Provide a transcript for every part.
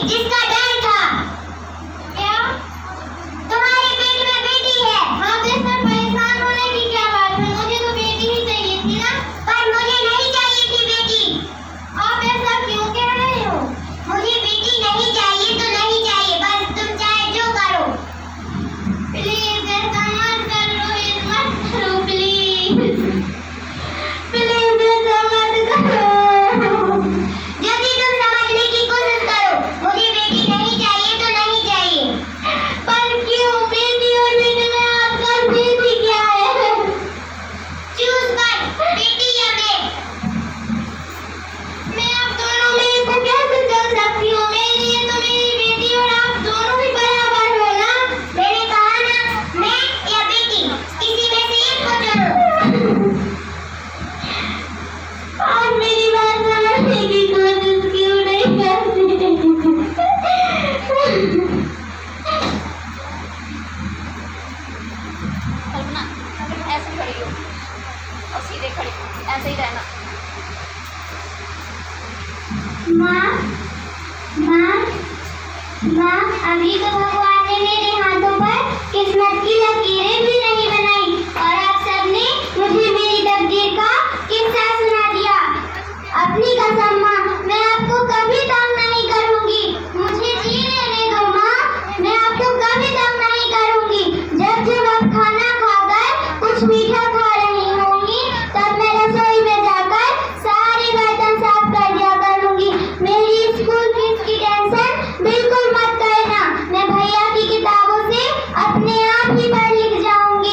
जिसका डर था। क्या तुम्हारे पेट में बेटी है? हाँ बेशक, परेशान होने की क्या बात है, मुझे तो बेटी ही चाहिए थी ना। पर मुझे नहीं चाहिए थी बेटी। आप ऐसा क्यों कह रहे हो? मुझे बेटी नहीं चाहिए तो नहीं चाहिए, बस तुम चाहे जो करो। प्लीज ऐसा मत करो, मत करो प्लीज, प्लीज ऐसा मत करो। यदि तुम समझने की कोशिश करो, मुझे बेटी नहीं चाहिए तो नहीं चाहिए। पर क्यों? बेटी होने में आपका बेटी क्या है? चूज कर, बेटी या मैं आप दोनों में को कैसे चल सकती हूँ? मेरे लिए तो मेरी बेटी और आप दोनों ही बराबर हो ना। मैंने कहा ना, मैं या बेटी, किसी में से एक को चुनो। आप मेरी बात समझने की कोशिश क्यों नहीं करते? कल्पना, ऐसे खड़ी हो और सीधे खड़ी, ऐसे ही रहना। माँ, माँ, माँ, अभी तो भगवान ने मेरे हाथों पर किस्मत की लकीरें भी नहीं बनाई और आप सबने मुझे मेरी तकदीर का किस्सा सुना दिया। अपनी कसम माँ, मैं आपको कभी तंग नहीं करूँगी। मुझे जी लेने दो माँ, मैं आपको कभी तंग नहीं करूँगी। जब आप खाना खाकर कुछ मीठा खा रही होंगी, तब मैं रसोई में जाकर सारे बर्तन साफ कर दिया करूँगी। मेरी स्कूल फीस की टेंशन बिल्कुल मत करना, मैं भैया की किताबों से अपने आप ही पढ़ लिख जाऊँगी।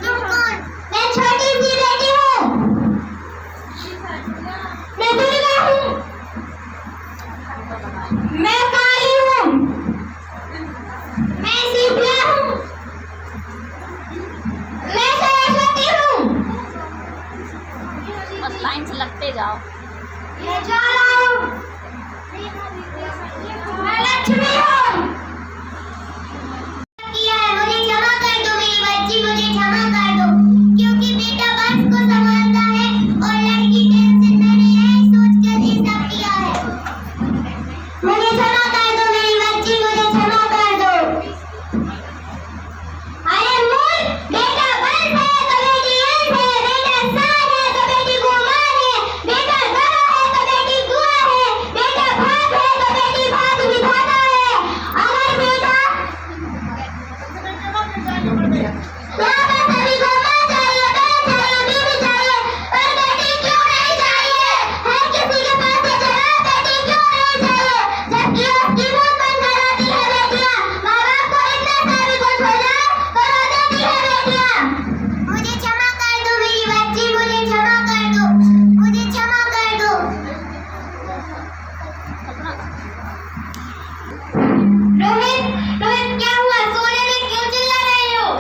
तुम कौन? मैं छोटी सी बेटी हूँ। मैं दुर्गा हूँ। मैं काली हूँ। मैं शीतला हूँ। मैं सरस्वती हूँ। बस लाइन से लगते जाओ। मैं ज्वाला हूँ। मैं लक्ष्मी हूँ। किया है, मुझे क्षमा कर दो मेरी बच्ची, मुझे क्षमा कर दो, क्योंकि बेटा वंश को संभालता है और लड़की टेंशन में नहीं है, सोच कर ये सब किया है। मुझे क्षमा कर दो मेरी बच्ची, मुझे क्षमा कर दो। अरे मूल, बेटा वंश है तो बेटी अंश है, बेटा सान है तो बेटी गुमान है, बेटा गवा है तो बेटी गुआ है, बेटा भाग है तो बेटी भाग विधाता है। अगर बेटा यहाँ पर सभी को माँ चाहिए, बहन चाहिए, बीवी चाहिए, पर बेटी क्यों नहीं चाहिए? हर किसी के पास है जवाब, बेटी क्यों नहीं चाहिए? जबकि उसकी मुंह बंद कराती है बेटियाँ। माँ बाप को इतना सा भी कुछ हो जाए तो रो देती है बेटियाँ। मुझे क्षमा कर दो मेरी बच्ची, मुझे क्षमा कर दो, मुझे क्षमा कर दो। रोहित, रोहित क्या हुआ? सोने में क्यों चिल्ला रहे हो?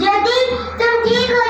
यदि तुम ठीक हो